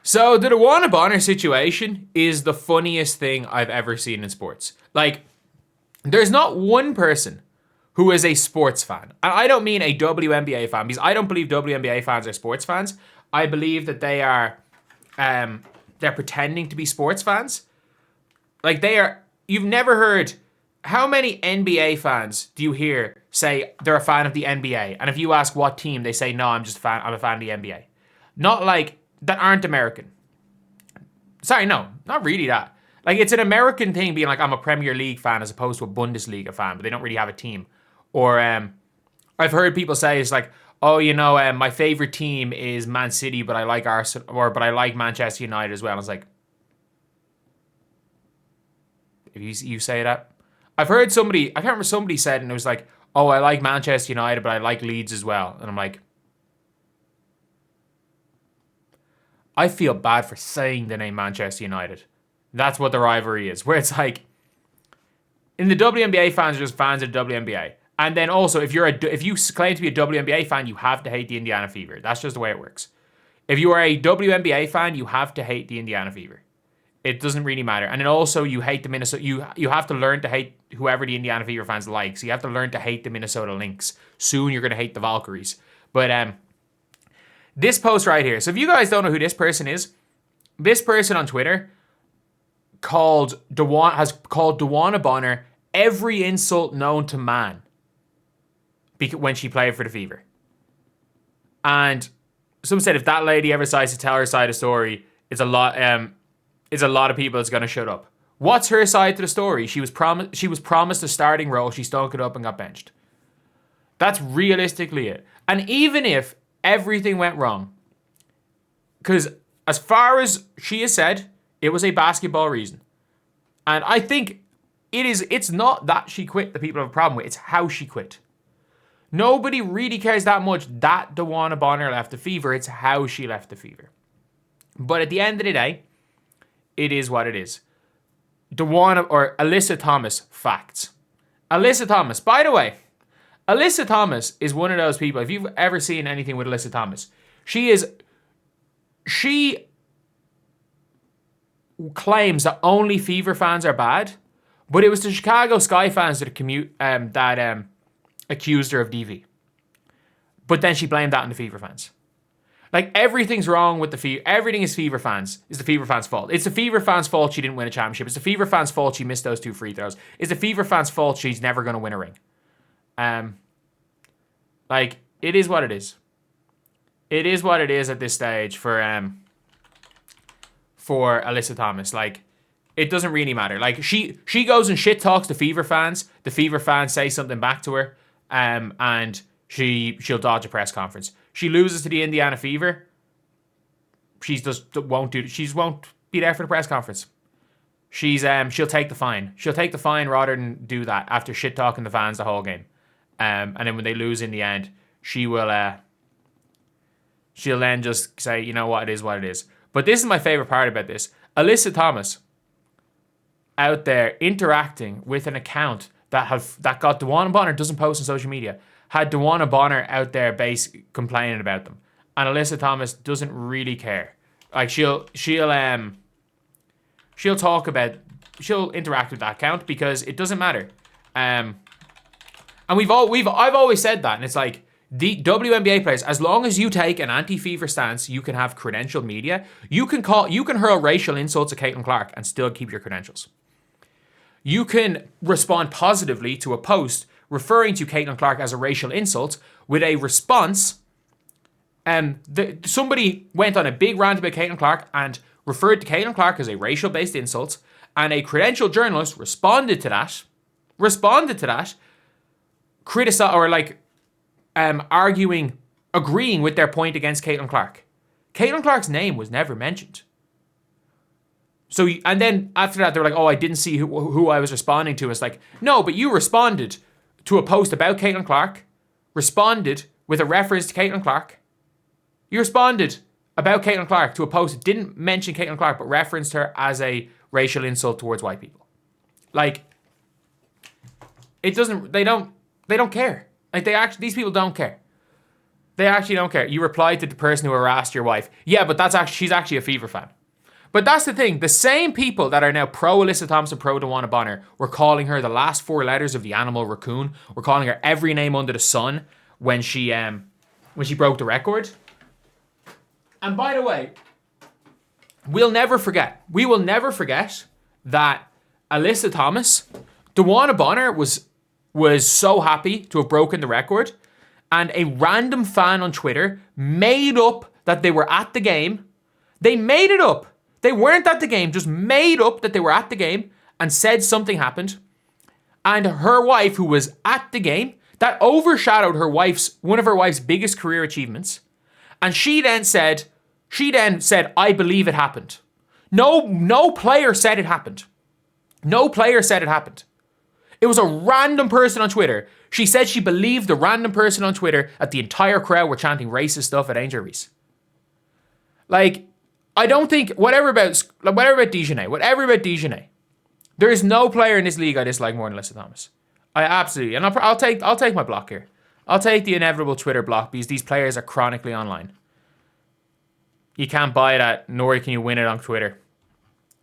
So the Dewana Bonner situation is the funniest thing I've ever seen in sports. Like, there's not one person who is a sports fan. And I don't mean a WNBA fan, because I don't believe WNBA fans are sports fans. I believe that they are, they're pretending to be sports fans. Like, you've never heard, how many NBA fans do you hear say they're a fan of the NBA? And if you ask what team, they say, no, I'm a fan of the NBA. Not like, that aren't American. Sorry, no, not really that. Like, it's an American thing being like, I'm a Premier League fan as opposed to a Bundesliga fan, but they don't really have a team. Or I've heard people say, it's like, oh, my favorite team is Man City, but I like Arsenal, but I like Manchester United as well. And it's like, if you say that. I've heard somebody, I can't remember, somebody said, and it was like, oh, I like Manchester United, but I like Leeds as well. And I'm like, I feel bad for saying the name Manchester United. That's what the rivalry is. Where it's like, in the WNBA, fans are just fans of WNBA. And then also, if you claim to be a WNBA fan, you have to hate the Indiana Fever. That's just the way it works. If you are a WNBA fan, you have to hate the Indiana Fever. It doesn't really matter. And then also, you hate the Minnesota. You have to learn to hate whoever the Indiana Fever fans like. So you have to learn to hate the Minnesota Lynx. Soon, you're going to hate the Valkyries. But this post right here. So if you guys don't know who this person is, this person on Twitter has called Dewana Bonner every insult known to man when she played for the Fever. And someone said if that lady ever decides to tell her side of the story, it's a lot of people that's going to shut up. What's her side to the story? She was promised a starting role. She stunk it up and got benched. That's realistically it. And even if everything went wrong, because as far as she has said, it was a basketball reason. And I think it's not that she quit that people have a problem with, it's how she quit. Nobody really cares that much that Dewana Bonner left the Fever, it's how she left the Fever. But at the end of the day, it is what it is. Alyssa Thomas, facts. Alyssa Thomas, by the way, Alyssa Thomas is one of those people, if you've ever seen anything with Alyssa Thomas, she claims that only Fever fans are bad, but it was the Chicago Sky fans that accused her of DV. But then she blamed that on the Fever fans. Like, everything's wrong with the Fever. Everything is Fever fans. It's the Fever fans' fault. It's the Fever fans' fault she didn't win a championship. It's the Fever fans' fault she missed those 2 free throws. It's the Fever fans' fault she's never going to win a ring. Like, it is what it is. It is what it is at this stage for Alyssa Thomas. Like, it doesn't really matter. Like, she goes and shit talks to Fever fans. The Fever fans say something back to her, and she'll dodge a press conference. She loses to the Indiana Fever. She won't be there for the press conference. She'll take the fine. She'll take the fine rather than do that after shit talking the fans the whole game. And then when they lose in the end, she'll then just say, you know what, it is what it is. But this is my favorite part about this. Alyssa Thomas out there interacting with an account that got Dewana Bonner, doesn't post on social media, had Dewana Bonner out there complaining about them. And Alyssa Thomas doesn't really care. Like, she'll interact with that account because it doesn't matter. And I've always said that, and it's like, the WNBA players, as long as you take an anti-Fever stance, you can have credentialed media. You can hurl racial insults at Caitlin Clark and still keep your credentials. You can respond positively to a post referring to Caitlin Clark as a racial insult with a response. Somebody went on a big rant about Caitlin Clark and referred to Caitlin Clark as a racial-based insult, and a credentialed journalist responded to that, agreeing with their point against Caitlin Clark. Caitlin Clark's name was never mentioned. So, and then after that, they were like, oh, I didn't see who I was responding to. It's like, no, but you responded to a post about Caitlin Clark, responded with a reference to Caitlin Clark. You responded about Caitlin Clark to a post that didn't mention Caitlin Clark, but referenced her as a racial insult towards white people. Like, they don't care. Like, these people don't care. They actually don't care. You replied to the person who harassed your wife. Yeah, but she's actually a Fever fan. But that's the thing. The same people that are now pro Alyssa Thomas and pro DeWanna Bonner were calling her the last 4 letters of the animal raccoon. Were calling her every name under the sun when she broke the record. And by the way, we will never forget that Alyssa Thomas, DeWanna Bonner was so happy to have broken the record, and a random fan on Twitter made up that they were at the game. They made it up. They weren't at the game, just made up that they were at the game and said something happened. And her wife, who was at the game, that overshadowed one of her wife's biggest career achievements. And she then said, I believe it happened. No player said it happened. No player said it happened. It was a random person on Twitter. She said she believed the random person on Twitter that the entire crowd were chanting racist stuff at Angel Reese. Like, I don't think, whatever about Dejanay, there is no player in this league I dislike more than Alyssa Thomas. I absolutely, and I'll take my block here. I'll take the inevitable Twitter block because these players are chronically online. You can't buy that, nor can you win it on Twitter.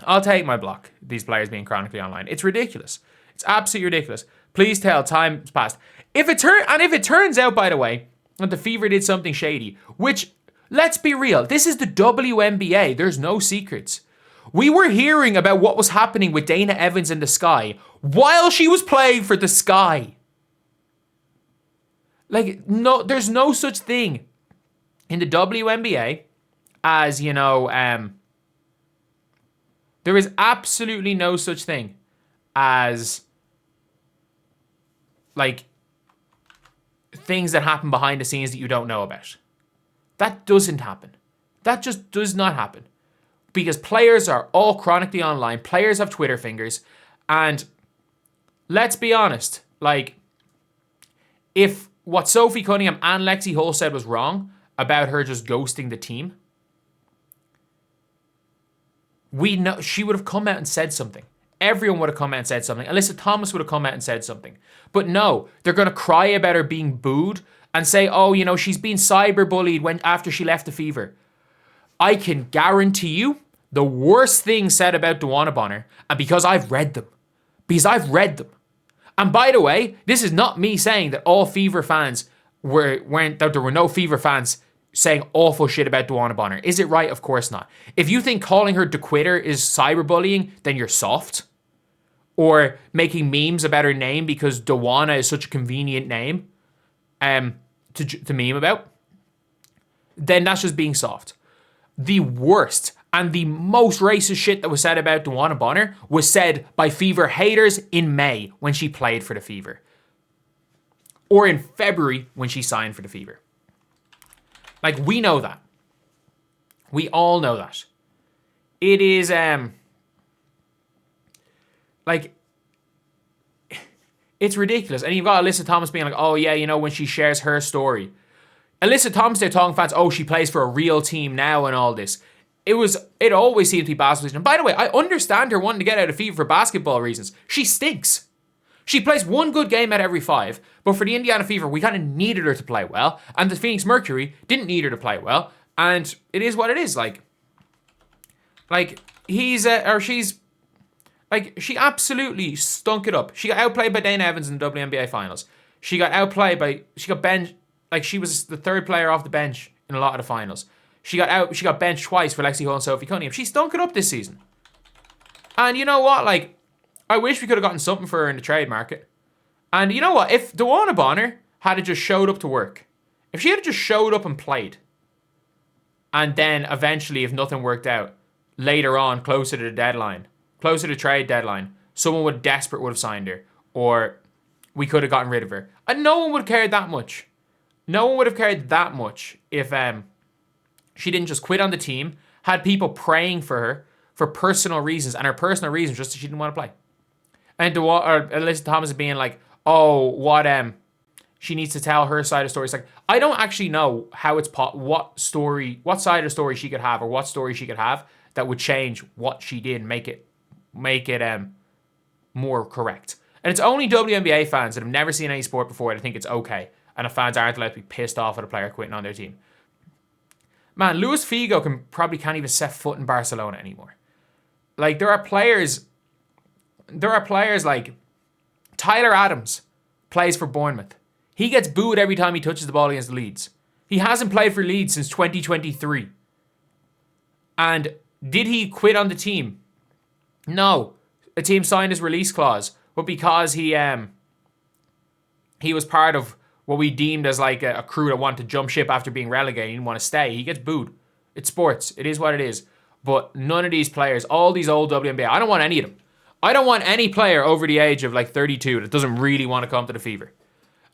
I'll take my block, these players being chronically online. It's ridiculous. It's absolutely ridiculous. Please tell, time's passed. If it turns out, by the way, that the Fever did something shady, which, let's be real, this is the WNBA. There's no secrets. We were hearing about what was happening with Dana Evans in the Sky while she was playing for the Sky. Like, no, there's no such thing in the WNBA as, there is absolutely no such thing as, like, things that happen behind the scenes that you don't know about. That doesn't happen. That just does not happen. Because players are all chronically online. Players have Twitter fingers. And let's be honest, like, if what Sophie Cunningham and Lexi Hull said was wrong about her just ghosting the team, we know she would have come out and said something. Everyone would have come out and said something. Alyssa Thomas would have come out and said something. But no, they're going to cry about her being booed and say, oh, she's been cyberbullied after she left the Fever. I can guarantee you the worst thing said about DeWanna Bonner, and because I've read them. And by the way, this is not me saying that all Fever fans that there were no Fever fans saying awful shit about DeWanna Bonner. Is it right? Of course not. If you think calling her DeQuitter is cyberbullying, then you're soft. Or making memes about her name because DeWanna is such a convenient name to meme about, then that's just being soft. The worst and the most racist shit that was said about DeWanna Bonner was said by Fever haters in May when she played for the Fever. Or in February when she signed for the Fever. Like, we know that. We all know that. It is, like, it's ridiculous. And you've got Alyssa Thomas being like, oh yeah, when she shares her story. Alyssa Thomas, they're talking fans, oh, she plays for a real team now and all this. It always seemed to be basketball. And by the way, I understand her wanting to get out of Fever for basketball reasons. She stinks. She plays one good game out of every 5, but for the Indiana Fever, we kind of needed her to play well, and the Phoenix Mercury didn't need her to play well, and it is what it is. Like she's, she absolutely stunk it up. She got outplayed by Dana Evans in the WNBA finals. She got benched, like she was the 3rd player off the bench in a lot of the finals. She got benched twice for Lexi Hull and Sophie Cunningham. She stunk it up this season. And you know what, like, I wish we could have gotten something for her in the trade market. And you know what? If DeWanna Bonner had just showed up to work, if she had just showed up and played, and then eventually, if nothing worked out, later on, closer to the trade deadline, someone would have signed her, or we could have gotten rid of her. And no one would have cared that much. No one would have cared that much if she didn't just quit on the team, had people praying for her for personal reasons, and her personal reasons just that she didn't want to play. And Alyssa Thomas being like, oh, she needs to tell her side of the story. It's like, I don't actually know how what side of the story she could have, or what story she could have that would change what she did, make it more correct. And it's only WNBA fans that have never seen any sport before that think it's okay. and the fans aren't allowed to be pissed off at a player quitting on their team. Man, Luis Figo can't even set foot in Barcelona anymore. Like, there are players like Tyler Adams plays for Bournemouth. He gets booed every time he touches the ball against Leeds. He hasn't played for Leeds since 2023. And did he quit on the team? No. A team signed his release clause, but because he was part of what we deemed as like a crew that wanted to jump ship after being relegated and want to stay, he gets booed. It's sports. It is what it is. But none of these players, all these old WNBA, I don't want any of them. I don't want any player over the age of like 32 that doesn't really want to come to the Fever.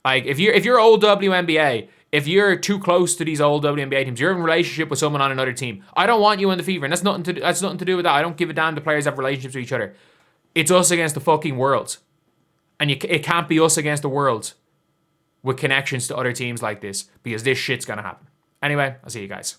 Like, if you're old WNBA, if you're too close to these old WNBA teams, you're in a relationship with someone on another team, I don't want you in the Fever. And that's nothing to do with that. I don't give a damn the players have relationships with each other. It's us against the fucking world. And it can't be us against the world with connections to other teams like this, because this shit's going to happen. Anyway, I'll see you guys.